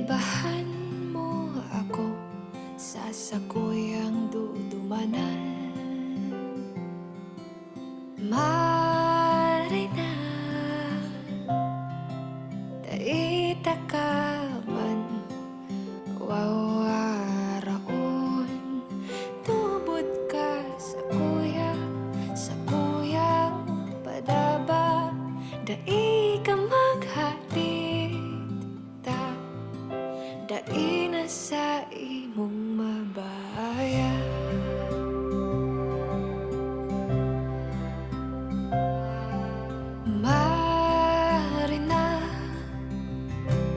Ibahan mo ako sa sakuyang dudumanan. Maray na daita ka man wawaraon. Tubod ka sa kuyang padaba. Dai ka maghalit ta, dai na sa imong